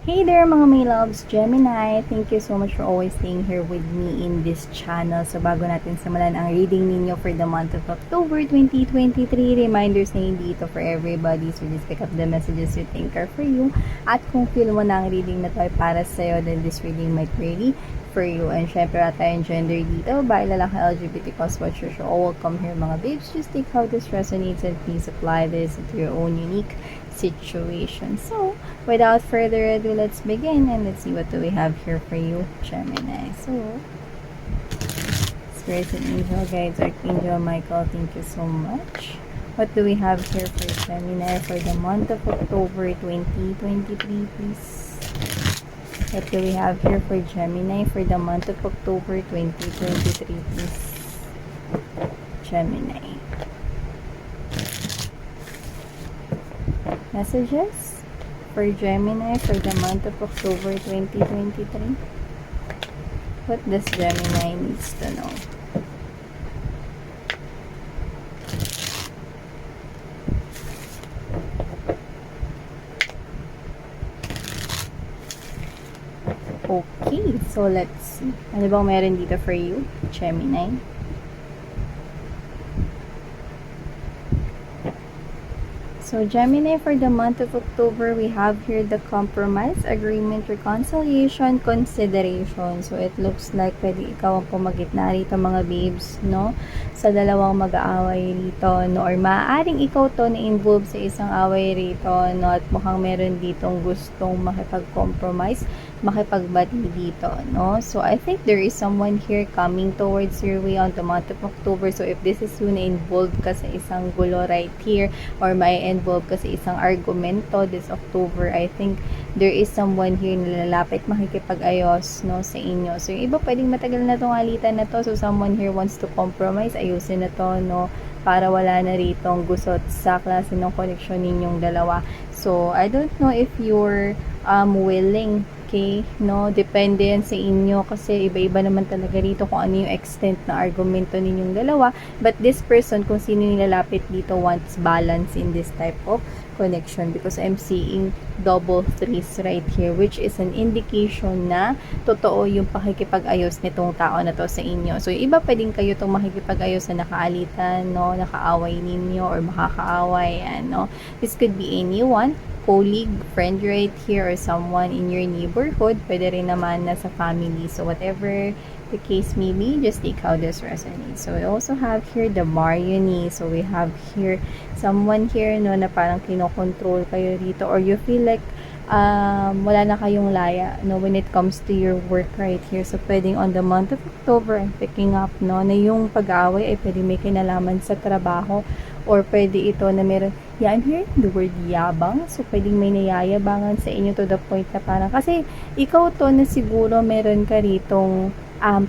Hey there mga may loves, Gemini! Thank you so much for always staying here with me in this channel. So bago natin simulan ang reading ninyo for the month of October 2023, reminders na hindi ito for everybody. So just pick up the messages you think are for you. At kung feel mo na ang reading na to ay para sa'yo, then this reading might really for you. And syempre at tayong gender dito, by lalaki LGBT cause what your show. Welcome here mga babes. Just take how this resonates and please apply this into your own unique situation. So, without further ado, let's begin and let's see what do we have here for you, Gemini. So, Spirits and Angel Guides, Archangel Michael, thank you so much. What do we have here for Gemini for the month of October 2023, please? What do we have here for Gemini for the month of October 2023, please? Gemini. Messages for Gemini for the month of October 2023. What does Gemini needs to know? Okay, so let's see. Ano bang meron dito for you, Gemini? So, Gemini, for the month of October, we have here the compromise, agreement, reconciliation, consideration. So, it looks like pwede ikaw ang pumagitna rito, mga babes, no? Sa dalawang mag-aaway rito, no? Or maaaring ikaw to na-involve sa isang away rito, no? At mukhang meron ditong gustong makipag-compromise, makipagbati dito, no? So, I think there is someone here coming towards your way on the month of October. So, if this is you na-involved ka sa isang gulo right here, or may involved kasi isang argumento this October, I think there is someone here na lalapit makikipag-ayos, no, sa inyo. So, yung iba pwedeng matagal na tong alitan na to. So, someone here wants to compromise, ayusin na to, no, para wala na ritong gusot sa klase ng connection ninyong dalawa. So, I don't know if you're willing, okay, no, depende yan sa inyo kasi iba-iba naman talaga rito kung ano yung extent na argumento ninyong dalawa. But this person, kung sino yung lalapit dito, wants balance in this type of connection because I'm seeing double threes right here, which is an indication na totoo yung pakikipag-ayos nitong tao na to sa inyo. So, yung iba pwedeng kayo itong makikipag-ayos na nakaalitan, no, nakaaway ninyo or makakaaway, no. This could be anyone, colleague, friend right here, or someone in your neighborhood. Pwede rin naman na sa family. So, whatever the case may be, just take how this resonates. So, we also have here the Mariani. So, we have here someone here, no, na parang kinokontrol kayo dito or you feel like wala na kayong laya, no, when it comes to your work right here. So, pwedeng on the month of October, I'm picking up, no, na yung pag-away ay pwede may kinalaman sa trabaho or pwede ito na meron, yeah, I'm hearing the word yabang. So, pwedeng may nayayabangan sa inyo to the point na parang, kasi ikaw to na siguro meron ka ritong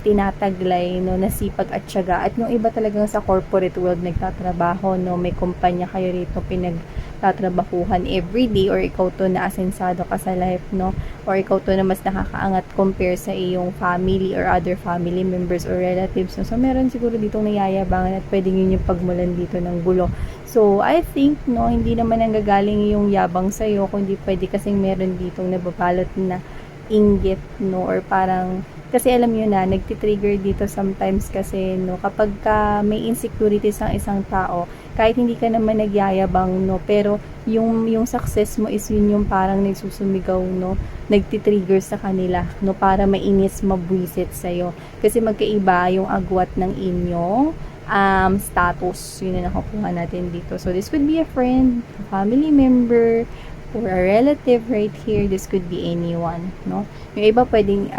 tinataglay, no, na sipag at tiyaga. At yung iba talagang sa corporate world nagtatrabaho, no, may kumpanya kayo rito pinagtatrabahuhan everyday or ikaw to na asensado ka sa life, no, or ikaw to na mas nakakaangat compare sa iyong family or other family members or relatives, no? So, meron siguro ditong nayayabangan at pwedeng yun yung pagmulan dito ng gulo. So, I think, no, hindi naman ang gagaling yung yabang sa'yo, kundi pwede kasing meron ditong nababalot na inggit, no, or parang kasi alam nyo na, nagtitrigger dito sometimes kasi, no, kapag ka may insecurities ang isang tao, kahit hindi ka naman nagyayabang, no, pero yung success mo is yun yung parang nagsusumigaw, no, nagtitrigger sa kanila, no, para mainis, mabwisit sa'yo. Kasi magkaiba yung agwat ng inyong status, yun na nakukuha natin dito. So, this could be a friend, a family member, or a relative right here. This could be anyone, no? Yung iba pwedeng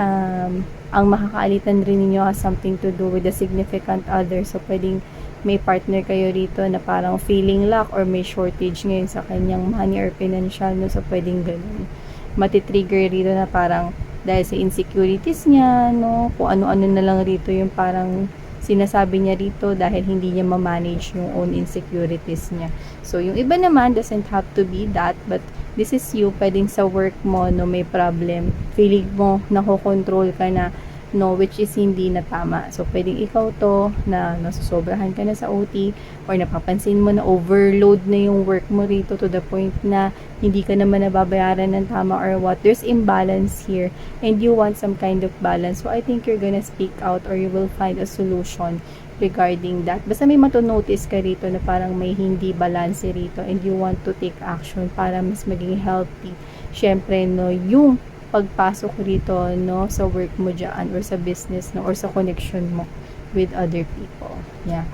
ang makakaalitan rin ninyo has something to do with the significant other. So, pwedeng may partner kayo rito na parang feeling lack or may shortage ngayon sa kanyang money or financial, no? So, pwedeng ganun. Matitrigger rito na parang dahil sa insecurities niya, no? Kung ano-ano na lang rito yung parang sinasabi niya rito dahil hindi niya ma-manage yung own insecurities niya. So, yung iba naman doesn't have to be that, but this is you, pwedeng sa work mo, no, may problem. Feeling mo, nakokontrol ka na no, which is hindi na tama. So, pwedeng ikaw to na nasusobrahan ka na sa OT or napapansin mo na overload na yung work mo rito to the point na hindi ka naman nababayaran ng tama or what. There's imbalance here and you want some kind of balance. So, I think you're gonna speak out or you will find a solution regarding that. Basta may matunotice ka rito na parang may hindi balance rito and you want to take action para mas maging healthy. Syempre, no, yung pagpasok rito, no, sa work mo dyan or sa business, no, or sa connection mo with other people. Yeah.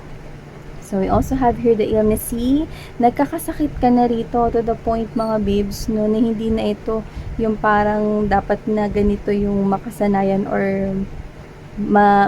So, we also have here the illness C. Nagkakasakit ka na rito to the point, mga babes, no, na hindi na ito yung parang dapat na ganito yung makasanayan or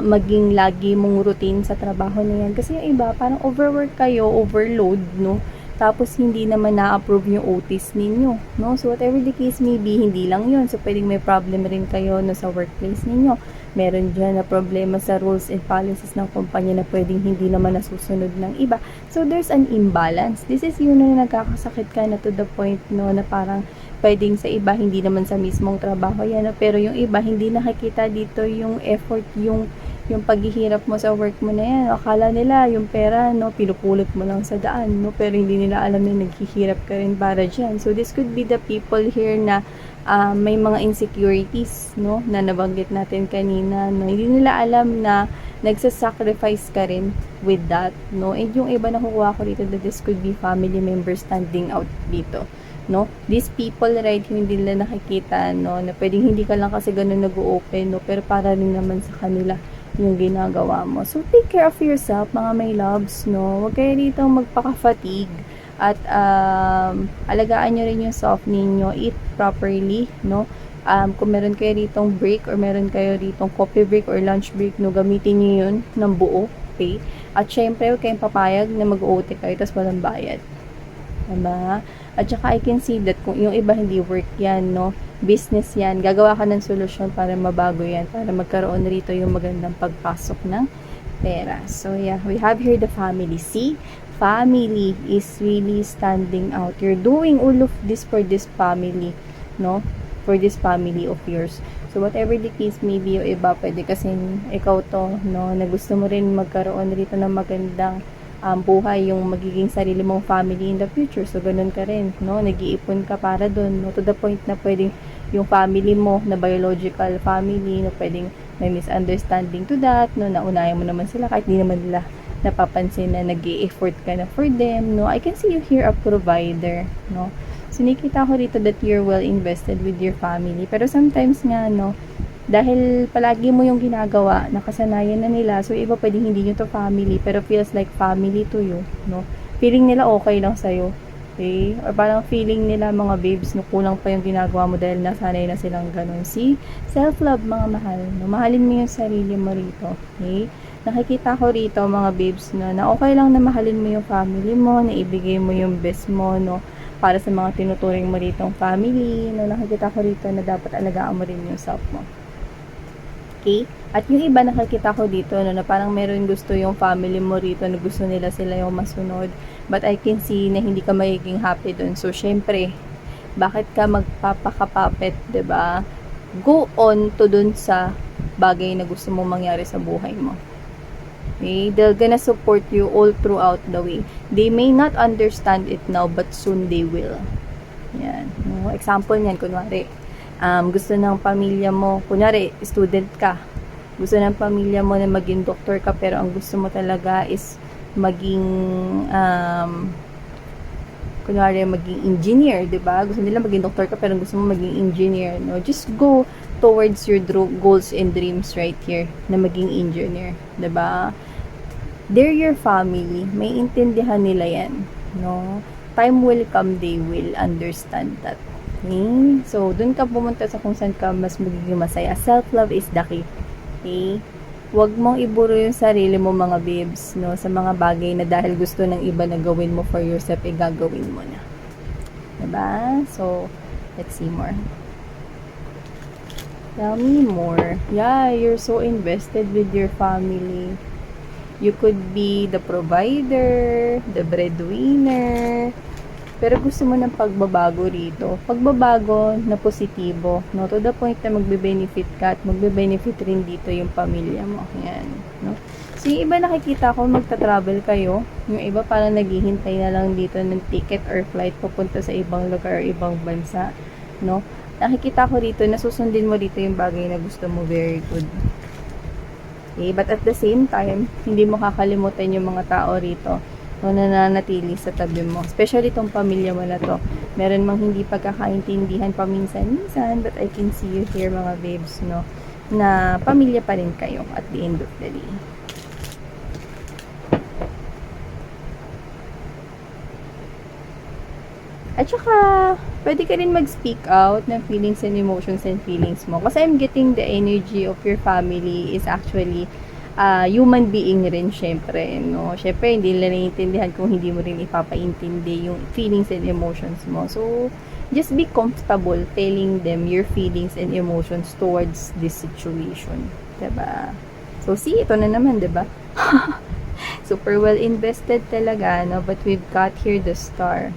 maging lagi mong routine sa trabaho na yan. Kasi yung iba, parang overwork kayo, overload, no? Tapos, hindi naman na-approve yung OTs ninyo, no? So, whatever the case may be, hindi lang yun. So, pwedeng may problem rin kayo, no, sa workplace ninyo. Meron dyan na problema sa rules and policies ng kumpanya na pwedeng hindi naman nasusunod ng iba. So, there's an imbalance. This is yun na nagkakasakit ka na to the point, no, na parang pwedeng sa iba, hindi naman sa mismong trabaho yan, no? Pero yung iba, hindi nakikita dito yung effort, yung paghihirap mo sa work mo na yan. Akala nila yung pera, no, pinupulot mo lang sa daan, no, pero hindi nila alam na naghihirap ka rin para dyan. So, this could be the people here na may mga insecurities, no, na nabanggit natin kanina, no. Hindi nila alam na nagsasacrifice ka rin with that, no. And yung iba na kukuha ko dito that this could be family members standing out dito, no. These people, right, hindi nila nakikita, no, na pwedeng hindi ka lang kasi ganun nag-open, no, pero para rin naman sa kanila yung ginagawa mo. So, take care of yourself, mga may loves, no? Huwag kayo dito magpaka-fatigue. At, alagaan nyo rin yung self ninyo. Eat properly, no? Kung meron kayo ditong break or meron kayo ditong coffee break or lunch break, no? Gamitin nyo yun ng buo, okay? At, syempre, huwag kayong papayag na mag-OT kayo, tapos walang bayad. Diba? At saka I can see that kung yung iba hindi work yan, no, business yan, gagawa ka ng solusyon para mabago yan, para magkaroon rito yung magandang pagpasok ng pera. So yeah, we have here the family. See, family is really standing out. You're doing all of this for this family, no, for this family of yours. So whatever the case may be, yung iba pwede kasi ikaw to, no, na gusto mo rin magkaroon rito ng magandang buhay, yung magiging sarili mong family in the future. So, ganun ka rin, no? Nag-iipon ka para dun, no? To the point na pwedeng yung family mo, na biological family, no? Pwedeng may misunderstanding to that, no? Naunayan mo naman sila kahit di naman nila napapansin na nag-i-effort ka na for them, no? I can see you here a provider, no? So, nakita ko rito that you're well invested with your family. Pero sometimes nga, no, dahil palagi mo yung ginagawa, nakasanayan na nila, so iba pwedeng hindi nyo to family, pero feels like family to you, no? Feeling nila okay lang sa'yo, okay? Or parang feeling nila, mga babes, no, kulang pa yung ginagawa mo dahil nasanay na silang ganun. See? Self-love, mga mahal, no? Mahalin mo yung sarili mo rito, okay? Nakikita ko rito, mga babes, no, na okay lang na mahalin mo yung family mo, na ibigay mo yung best mo, no? Para sa mga tinuturing mo ritong family, no? Nakikita ko rito na dapat alagaan mo rin yung self mo. Okay? At yung iba nakikita ko dito, no, na parang meron gusto yung family mo rito, na gusto nila sila yung masunod. But I can see na hindi ka magiging happy dun. So, syempre, bakit ka magpapakapapet, 'di ba? Go on to dun sa bagay na gusto mo mangyari sa buhay mo. Okay? They're gonna support you all throughout the way. They may not understand it now, but soon they will. Yan. No, example niyan, kunwari, gusto ng pamilya mo, kunyari, student ka, gusto ng pamilya mo na maging doktor ka, pero ang gusto mo talaga is maging, kunwari, maging engineer, diba? Gusto nila maging doktor ka, pero gusto mo maging engineer, no? Just go towards your goals and dreams right here, na maging engineer, diba? They're your family, may intindihan nila yan, no? Time will come, they will understand that. Okay? So, dun ka pumunta sa kung saan ka mas magiging masaya. Self-love is the key. Okay? Huwag mong iburo yung sarili mo, mga babes, no, sa mga bagay na dahil gusto ng iba na gawin mo for yourself, gagawin mo na. Diba? So, let's see more. Tell me more. Yeah, you're so invested with your family. You could be the provider, the breadwinner, pero gusto mo ng pagbabago rito. Pagbabago na positibo, no? To the point na magbe-benefit ka at magbe-benefit rin dito yung pamilya mo. Yan, no? So, yung iba nakikita ko magta-travel kayo. Yung iba parang naghihintay na lang dito ng ticket or flight papunta sa ibang lugar or ibang bansa, no? Nakikita ko rito, nasusundin mo dito yung bagay na gusto mo, very good. Okay, but at the same time, hindi mo kakalimutan yung mga tao rito no, nananatili sa tabi mo. Especially itong pamilya mo na to. Meron mang hindi pagkakaintindihan paminsan-minsan, but I can see you here mga babes, no, na pamilya pa rin kayo at the end of the day. At saka, pwede ka rin mag-speak out ng feelings and emotions and feelings mo. Kasi I'm getting the energy of your family is actually human being rin, syempre, no? Syempre, hindi nila naiintindihan kung hindi mo rin ipapaintindi yung feelings and emotions mo. So, just be comfortable telling them your feelings and emotions towards this situation. Diba? So, see, ito na naman, diba? Super well invested talaga, no? But we've got here the star.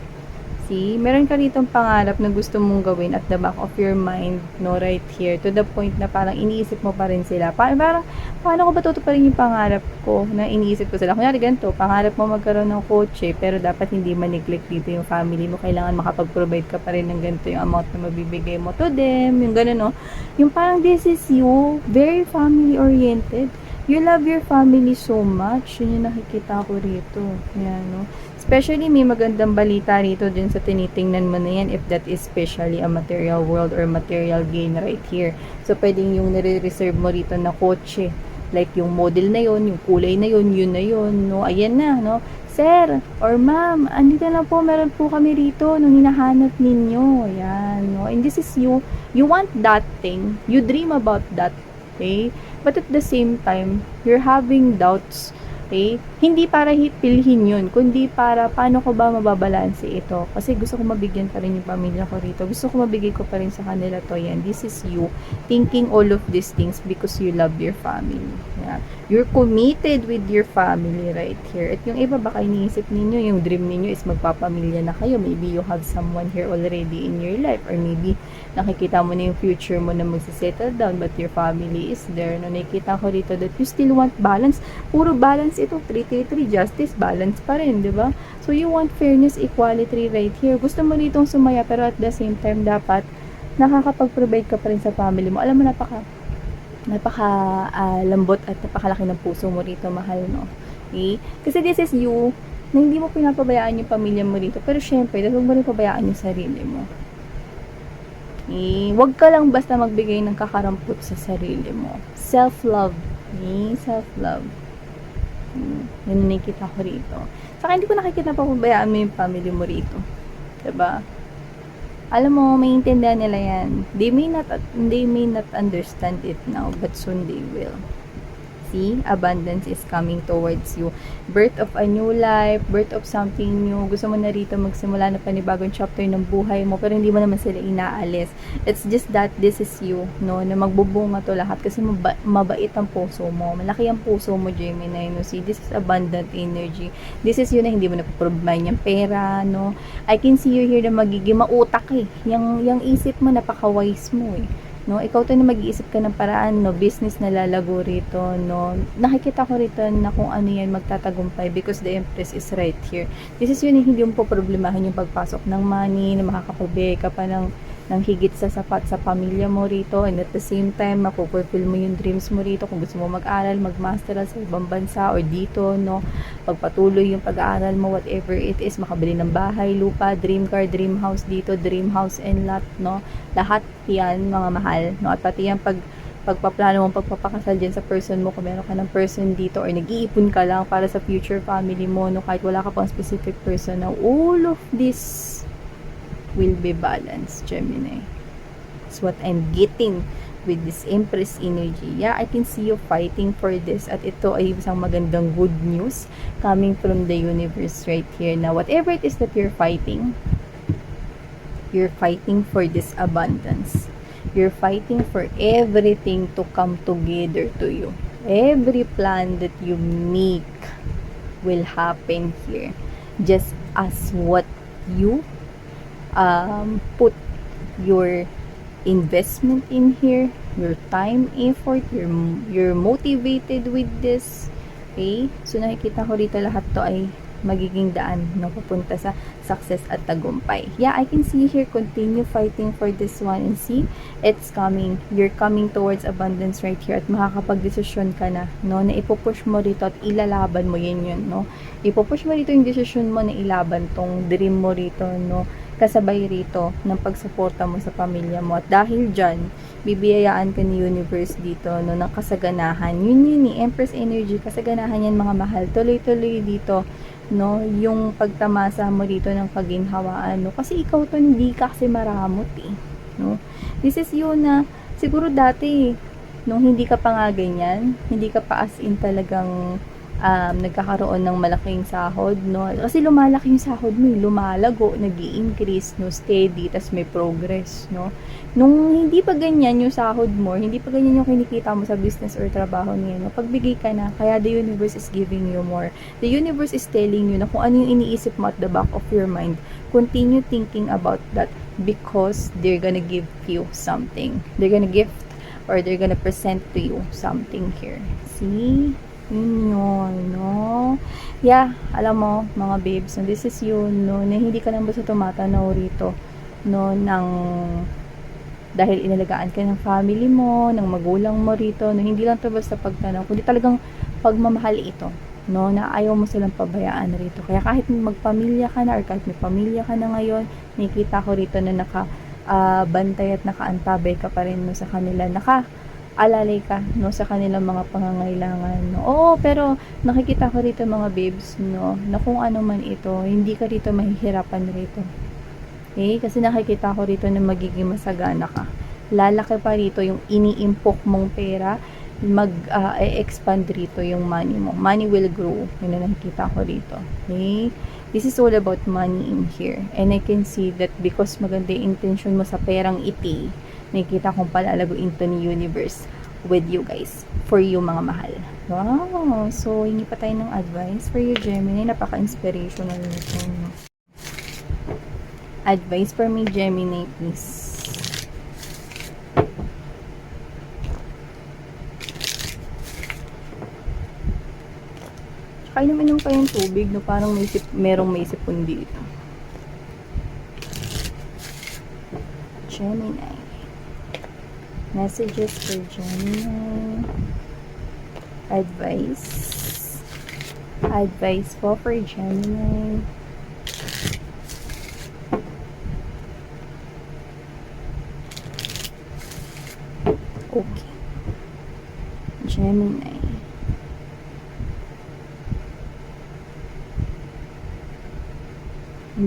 See, meron ka ditong pangarap na gusto mong gawin at the back of your mind, no, right here, to the point na parang iniisip mo pa rin sila. Parang, paano ko ba tutuparin yung pangarap ko na iniisip ko sila? Kunyari ganito, pangarap mo magkaroon ng kotse, pero dapat hindi ma-neglect dito yung family mo. Kailangan makapag-provide ka pa rin ng ganito yung amount na mabibigay mo to them, yung gano'n, no? Yung parang this is you, very family-oriented. You love your family so much. Yun yung nakikita ko rito. Yan, no? Especially, may magandang balita rito din sa tinitingnan mo na yan if that is especially a material world or material gain right here. So, pwedeng yung nire-reserve mo rito na kotse. Like, yung model na yun, yung kulay na yun, yun na yun, no? Ayan na, no? Sir, or ma'am, andito na po, meron po kami rito nung hinahanap ninyo. Ayan, no? And this is you. You want that thing. You dream about that, okay? But at the same time, you're having doubts. Okay? Hindi para pilhin yun, kundi para paano ko ba mababalanse ito. Kasi gusto ko mabigyan pa rin yung pamilya ko rito. Gusto ko mabigay ko pa rin sa kanila to. Yan. This is you thinking all of these things because you love your family. Yeah. You're committed with your family right here. At yung iba baka iniisip ninyo, yung dream ninyo is magpapamilya na kayo. Maybe you have someone here already in your life. Or maybe nakikita mo na yung future mo na magsisettle down but your family is there. No, nakikita ko rito that you still want balance. Puro balance ito, 3-3-3, justice, balance pa rin, di ba? So, you want fairness, equality right here. Gusto mo ditong sumaya, pero at the same time, dapat nakakapag-provide ka pa rin sa family mo. Alam mo, lambot at napakalaki ng puso mo rito, mahal, no? Okay? Kasi this is you, na hindi mo pinapabayaan yung pamilya mo rito. Pero syempre, huwag mo rin pabayaan yung sarili mo. Okay? Huwag ka lang basta magbigay ng kakarampot sa sarili mo. Self-love. Okay? Self-love. Yun nakikita ko rito. Saka hindi ko nakikita pa pabayaan mo yung family mo rito. Diba? Alam mo, maintindihan nila yan. They may not understand it now, but soon they will. See, abundance is coming towards you. Birth of a new life, birth of something new. Gusto mo na rito magsimula na panibagong chapter ng buhay mo, pero hindi mo naman sila inaalis. It's just that this is you, no, na magbubunga to lahat kasi mabait ang puso mo. Malaki ang puso mo, Gemini, no. See, this is abundant energy. This is you na hindi mo napoproblemahin yung pera, no. I can see you here na magiging mautak eh. Yung isip mo, napaka-wise mo eh. No, ikaw to na mag-iisip ka ng paraan, no, business na lalago rito, no. Nakikita ko rito na kung ano yan magtatagumpay because the Empress is right here. This is yun, hindi mo po problemahin yung pagpasok ng money, na makakapagbe ka pa ng higit sa sapat sa pamilya mo rito, and at the same time, mapupulfill mo yung dreams mo rito kung gusto mo mag-aral, mag-masteral sa ibang bansa or dito, no. Pagpatuloy yung pag-aaral mo, whatever it is, makabili ng bahay, lupa, dream car, dream house dito, dream house and lot, no. Lahat yan, mga mahal, no. At pati yan pagpaplano mong pagpapakasal dyan sa person mo, kung meron ka ng person dito or nag-iipon ka lang para sa future family mo, no, kahit wala ka pang specific person, na all of this will be balanced, Gemini. That's what I'm getting with this Empress energy. Yeah, I can see you fighting for this, at ito ay isang magandang good news coming from the universe right here. Now, whatever it is that you're fighting for this abundance. You're fighting for everything to come together to you. Every plan that you make will happen here. Just as what you put your investment in here, your time, effort, you're motivated with this. Okay? So, nakikita ko dito lahat to ay magiging daan no, papunta sa success at tagumpay. Yeah, I can see here, continue fighting for this one and see, it's coming. You're coming towards abundance right here at makakapag-desisyon ka na, no, na ipupush mo rito at ilalaban mo yun, no. Ipupush mo rito yung desisyon mo na ilaban tong dream mo rito, no, kasabay rito ng pagsuporta mo sa pamilya mo. At dahil dyan, bibiyayaan ka ni universe dito, no, ng kasaganahan. Yun ni Empress energy, kasaganahan yan mga mahal. Tuloy-tuloy dito, no, yung pagtamasa mo dito ng kaginhawaan, no, kasi ikaw to hindi ka kasi maramot no. This is yun na siguro dati nung hindi ka pa nga ganyan, hindi ka pa as in talagang nagkakaroon ng malaking sahod, no? Kasi lumalaki yung sahod mo, lumalago, nag-i-increase, no? Steady, tas may progress, no? Nung hindi pa ganyan yung sahod mo, hindi pa ganyan yung kinikita mo sa business or trabaho niya, no? Pagbigay ka na, kaya the universe is giving you more. The universe is telling you na kung ano yung iniisip mo at the back of your mind, continue thinking about that because they're gonna give you something. They're gonna gift or they're gonna present to you something here. See? Yun, no? Yeah, alam mo, mga babes, no, this is yun, no, na hindi ka lang basta tumatanaw rito, no, dahil inalagaan ka ng family mo, ng magulang mo rito, no, hindi lang to basta pagtanaw, kundi talagang pagmamahal ito, no, na ayaw mo silang pabayaan rito. Kaya kahit magpamilya ka na, or kahit may pamilya ka na ngayon, nakikita ko rito na bantay at nakaantabay ka pa rin, no, sa kanila, alalay ka, no, sa kanilang mga pangangailangan, no. Oo, pero nakikita ko rito mga babes, no, na kung ano man ito, hindi ka rito mahihirapan rito. Okay? Kasi nakikita ko rito na magiging masagana ka. Lalaki pa rito yung iniimpok mong pera, mag-expand rito yung money mo. Money will grow. Yun na nakikita ko rito. Okay? This is all about money in here. And I can see that because maganda yung intention mo sa perang iti, nakikita kong palalaguin to ni universe with you guys. For you mga mahal. Wow! So, hingi pa tayo ng advice for you, Gemini. Napaka-inspirational nito. Advice for me, Gemini, please. Tsaka inom pa yung tubig, no? Parang merong may sipon dito. Gemini. Messages for Gemini. Advice po for Gemini. Okay. Gemini.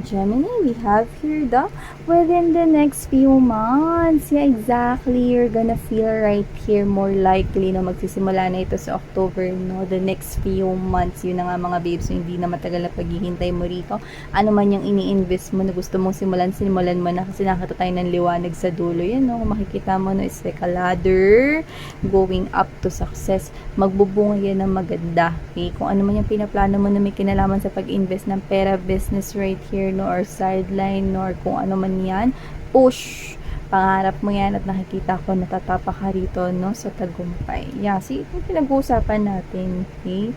Gemini, we have here the within the next few months. Yeah, exactly. You're gonna feel right here more likely na magsisimula na ito sa October, no? The next few months, yun na nga mga babes, so hindi na matagal na paghihintay mo rito. Ano man yung ini-invest mo na gusto mong simulan mo na kasi nakita tayo ng liwanag sa dulo. Yan, no? Kung makikita mo, no, it's like a ladder going up to success. Magbubunga yan ng maganda. Okay? Kung ano man yung pinaplano mo na may kinalaman sa pag-invest ng pera, business right here, no, or sideline, no, or kung ano man yan, push, pangarap mo yan at nakikita ko natatapa ka rito, no, sa tagumpay. Yeah, see, itong pinag-uusapan natin, okay?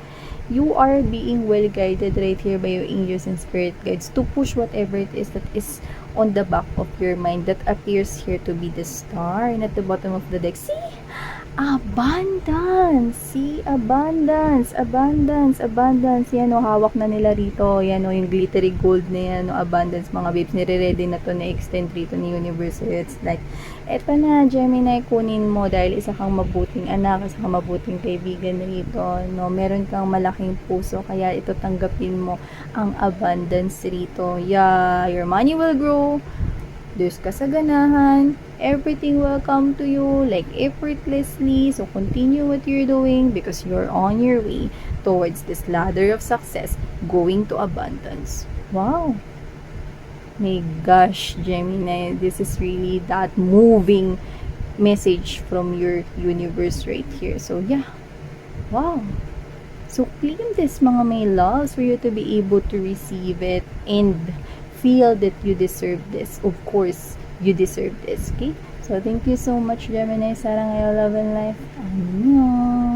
You are being well guided right here by your angels and spirit guides to push whatever it is that is on the back of your mind that appears here to be the star and at the bottom of the deck. See? Abundance! See? Abundance! Yan o, hawak na nila rito. Yan o, yung glittery gold na yan o, abundance mga babes. Nire-ready na to na extend rito ni universe. It's like, eto na, Gemini, kunin mo dahil isa kang mabuting anak, isa kang mabuting kaibigan rito. No? Meron kang malaking puso, kaya ito tanggapin mo ang abundance rito. Yeah, your money will grow. There's kasaganahan, everything will come to you like effortlessly. So continue what you're doing because you're on your way towards this ladder of success, going to abundance. Wow! My gosh, Gemini, this is really that moving message from your universe right here. So yeah, wow! So claim this mga may loves for you to be able to receive it and feel that you deserve this. Of course, you deserve this, okay? So, thank you so much, Gemini, Sarang Love and Life. Annyeong!